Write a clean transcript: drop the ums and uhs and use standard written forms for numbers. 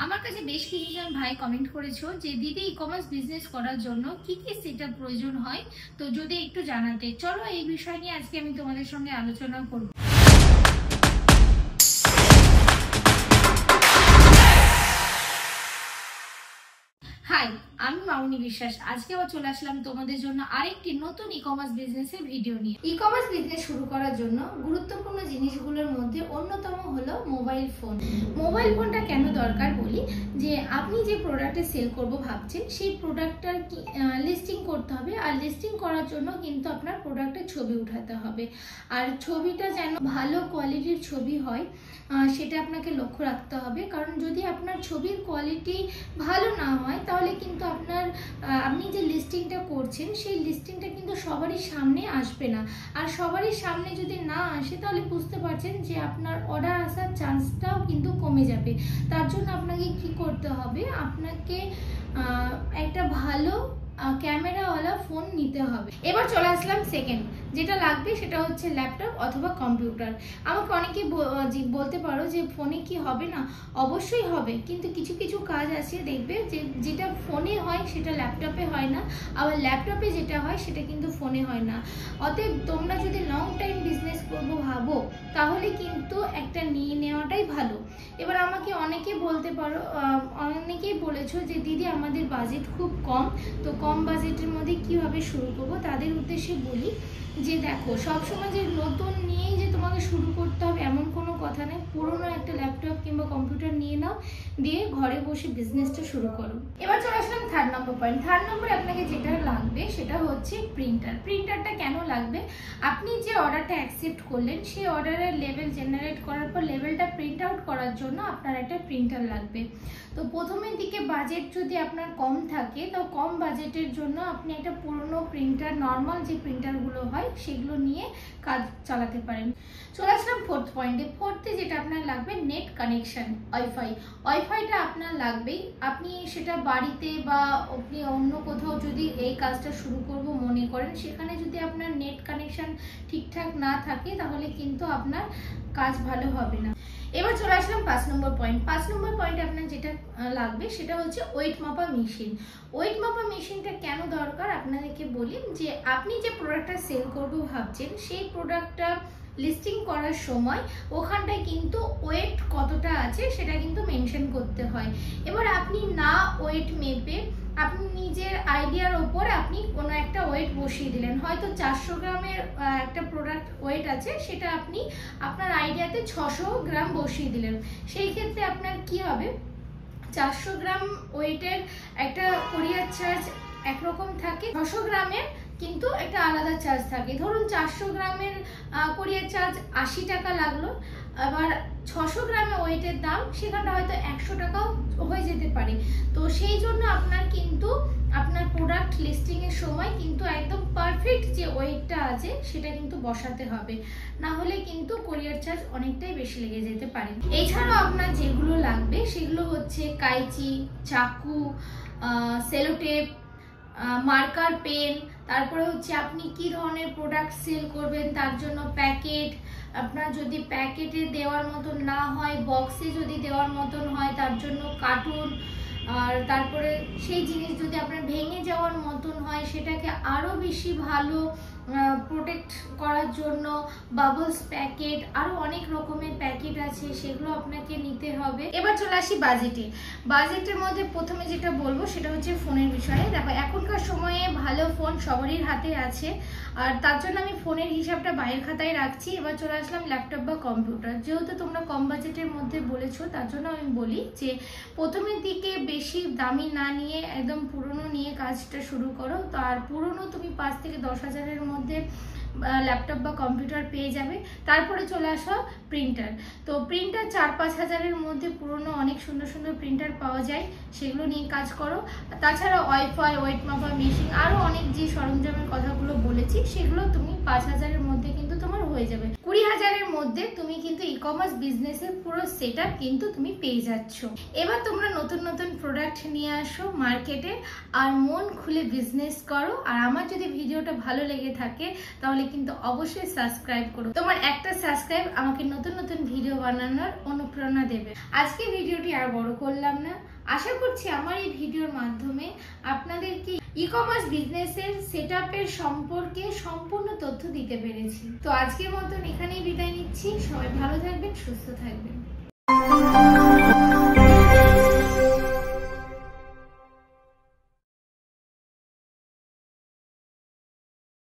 আমার কাছে বেশ কিছুজন ভাই কমেন্ট করেছো যে দিদি ই-কমার্স বিজনেস করার জন্য কি কি সেটআপ প্রয়োজন হয়, তো যদি একটু জানাতে। চলো এই বিষয় নিয়ে আজকে আমি তোমাদের সঙ্গে আলোচনা করব। হাই, আমি মামনি বিশ্বাস। আজকে আবার চলে আসলাম তোমাদের জন্য আরেকটি নতুন ই-কমার্স বিজনেসের ভিডিও নিয়ে। ই-কমার্স বিজনেস শুরু করার জন্য গুরুত্বপূর্ণ জিনিসগুলোর মধ্যে অন্যতম হলো মোবাইল ফোন। মোবাইল ফোনটা কেন দরকার বলি, যে আপনি যে প্রোডাক্টে সেল করব ভাবছেন সেই প্রোডাক্টটার লিস্টিং করতে হবে, আর লিস্টিং করার জন্য কিন্তু আপনার প্রোডাক্টের ছবি উঠাতে হবে। আর ছবিটা যেন ভালো কোয়ালিটির ছবি হয় সেটা আপনাকে লক্ষ্য রাখতে হবে, কারণ যদি আপনার ছবির কোয়ালিটি ভালো না হয় তাহলে কিন্তু আপনি যে লিস্টিংটা করছেন সেই লিস্টিংটা কিন্তু সবারই সামনে আসবে না। আর সবারই সামনে যদি না আসে তাহলে বুঝতে পারছেন যে আপনার অর্ডার আসার চান্সটাও কিন্তু কমে যাবে। তার জন্য আপনাকে কি করতে হবে, আপনাকে একটা ভালো ক্যামেরাওয়ালা ফোন নিতে হবে। এবার চলে আসলাম সেকেন্ড, যেটা লাগবে সেটা হচ্ছে ল্যাপটপ অথবা কম্পিউটার। আমাকে অনেকে বলতে পারো যে ফোনে কি হবে না, অবশ্যই হবে, কিন্তু কিছু কিছু কাজ আছে দেখবে যে যেটা ফোনে হয় সেটা ল্যাপটপে হয় না, আবার ল্যাপটপে যেটা হয় সেটা কিন্তু ফোনে হয় না। অতএব তোমরা যদি লং টাইম বিজনেস করবো ভাবো তাহলে কিন্তু একটা নিয়ে নেওয়াটাই ভালো। এবার আমাকে অনেকে বলতে পারো, অনেকেই বলেছো যে দিদি আমাদের বাজেট খুব কম, তো কম বাজেটের মধ্যে কিভাবে শুরু করব। তাদের উদ্দেশ্যে বলি যে দেখো, সবসময় যে নতুন নিয়েই যে তোমাকে শুরু করতে হবে এমন কোনো কথা নেই। পুরোনো একটা ল্যাপটপ কিংবা কম্পিউটার নিয়ে নাও, দিয়ে ঘরে বসে বিজনেসটা শুরু করো। এবার চলে আসলাম third number point. Third number আপনাকে যেটা লাগবে সেটা হচ্ছে প্রিন্টার। প্রিন্টারটা কেন লাগবে, আপনি যে অর্ডারটা অ্যাকসেপ্ট করলেন সেই অর্ডারের লেভেল জেনারেট করার পর লেভেলটা প্রিন্ট আউট করার জন্য আপনার একটা প্রিন্টার লাগবে। তো প্রথমের দিকে বাজেট যদি আপনার কম থাকে তো কম বাজেটের জন্য আপনি একটা পুরনো প্রিন্টার, নর্মাল যে প্রিন্টারগুলো হয় সেগুলো নিয়ে কাজ চালাতে পারেন। চলে আসলাম ফোর্থ পয়েন্টে। ফোর্থে যেটা আপনার লাগবে নেট কানেকশন, ওয়াইফাই। ওয়াইফাইটা আপনার লাগবেই। আপনি সেটা বাড়িতে বা আপনি অন্য কোথাও যদি এই কাজটা শুরু করব মনে করেন, সেখানে যদি আপনার নেট কানেকশন ঠিকঠাক না থাকে তাহলে কিন্তু আপনার কাজ ভালো হবে না। এবার চলে আসলাম 5 নম্বর পয়েন্ট। 5 নম্বর পয়েন্টে আপনার যেটা লাগবে সেটা হচ্ছে ওয়েট মাপা মেশিন। ওয়েট মাপা মেশিনটা কেন দরকার আপনাদেরকে বলি, যে আপনি যে প্রোডাক্টটা সেল করবো ভাবছেন সেই প্রোডাক্টটা লিস্টিং করার সময় ওখানটায় কিন্তু ওয়েট কতটা আছে সেটা কিন্তু মেনশন করতে হয়। এবার আপনি না ওয়েট মেপে আপনি নিজের আইডিয়ার ওপর আপনি কোনো একটা ওয়েট বসিয়ে দিলেন, হয়তো 400 গ্রামের একটা প্রোডাক্ট ওয়েট আছে, সেটা আপনি আপনার আইডিয়াতে 600 গ্রাম বসিয়ে দিলেন। সেই ক্ষেত্রে আপনার কি হবে, 400 গ্রাম ওয়েটের একটা কোরিয়ার চার্জ একরকম থাকে, 600 গ্রামের কিন্তু একটা আলাদা চার্জ থাকে। ধরুন 400 গ্রামের কোরিয়ার চার্জ 80 টাকা লাগলো, আবার 600 গ্রামের ওয়েটের দাম সেখানটা হয়তো 100 টাকাও হয়ে যেতে পারে। তো সেই জন্য আপনার কিন্তু আপনার প্রোডাক্ট লিস্টিং এর সময় কিন্তু একদম পারফেক্ট যে ওয়েটটা আছে সেটা কিন্তু বসাতে হবে, না হলে কিন্তু কোরিয়ার চার্জ অনেকটাই বেশি লেগে যেতে পারে। এছাড়াও আপনার যেগুলো লাগবে সেগুলো হচ্ছে কাঁচি, চাকু, সেলোটেপ, মার্কার পেন, তারপরে হচ্ছে আপনি কি ধরনের প্রোডাক্ট সেল করবেন তার জন্য প্যাকেট, আপনার যদি প্যাকেটে দেওয়ার মতন না হয় বক্সে যদি দেওয়ার মতন হয় তার জন্য কার্টুন, আর তারপরে সেই জিনিস যদি আপনার ভেঙে যাওয়ার মতন হয় সেটাকে আরো বেশি ভালো প্রোটেক্ট করার জন্য বাবলস প্যাকেট, আরো অনেক রকমের প্যাকেট আছে, সেগুলো আপনাকে নিতে হবে। এবার চলে আসি বাজেটে। বাজেটের মধ্যে প্রথমে যেটা বলবো সেটা হচ্ছে ফোনের বিষয়ে। দেখো, এখনকার সময়ে ভালো ফোন সবারই হাতে আছে, আর তার জন্য আমি ফোনের হিসাবটা বাইরের খাতায় রাখছি। এবার চলে আসলাম ল্যাপটপ বা কম্পিউটার। যেহেতু তোমরা কম বাজেটের মধ্যে বলেছো তার জন্য আমি বলি যে প্রথমের দিকে বেশি দামি না নিয়ে একদম পুরনো নিয়ে কাজটা শুরু করো। তো আর পুরনো তুমি 5 থেকে 10 হাজারের মধ্যে ল্যাপটপ বা কম্পিউটার পেয়ে যাবে। তারপরে চলে আসো প্রিন্টার। তো প্রিন্টার 4-5 হাজারের মধ্যে পুরনো অনেক সুন্দর সুন্দর প্রিন্টার পাওয়া যায়, সেগুলো নিয়ে কাজ করো। তাছাড়া ওয়াইফাই, ওয়েট মাপা মেশিন, আরো অনেক যে সরঞ্জামের কথাগুলো বলেছি সেগুলো তুমি 5 হাজারের মধ্যে কিন্তু তোমার হয়ে যাবে। 20,000-এর মধ্যে তুমি কিন্তু ই কমার্স বিজনেসের পুরো সেটআপ কিন্তু তুমি পেয়ে যাচ্ছ। এবার তোমরা নতুন নতুন প্রোডাক্ট নিয়ে আসো মার্কেটে আর মন খুলে বিজনেস করো। আর আমার যদি ভিডিওটা ভালো লেগে থাকে তাহলে কিন্তু অবশ্যই সাবস্ক্রাইব করো। তোমার একটা সাবস্ক্রাইব আমাকে নতুন নতুন ভিডিও বানানোর অনুপ্রেরণা দেবে। আজকে ভিডিওটি আর বড় করলাম না, আশা করছি আমার এই ভিডিওর মাধ্যমে আপনাদেরকে ই কমার্স বিজনেসের সেটআপের সম্পর্কে সম্পূর্ণ তথ্য দিতে পেরেছি। তো আজকের মতন এখানেই বিদায় নিচ্ছি। সবাই ভালো থাকবেন, সুস্থ থাকবেন।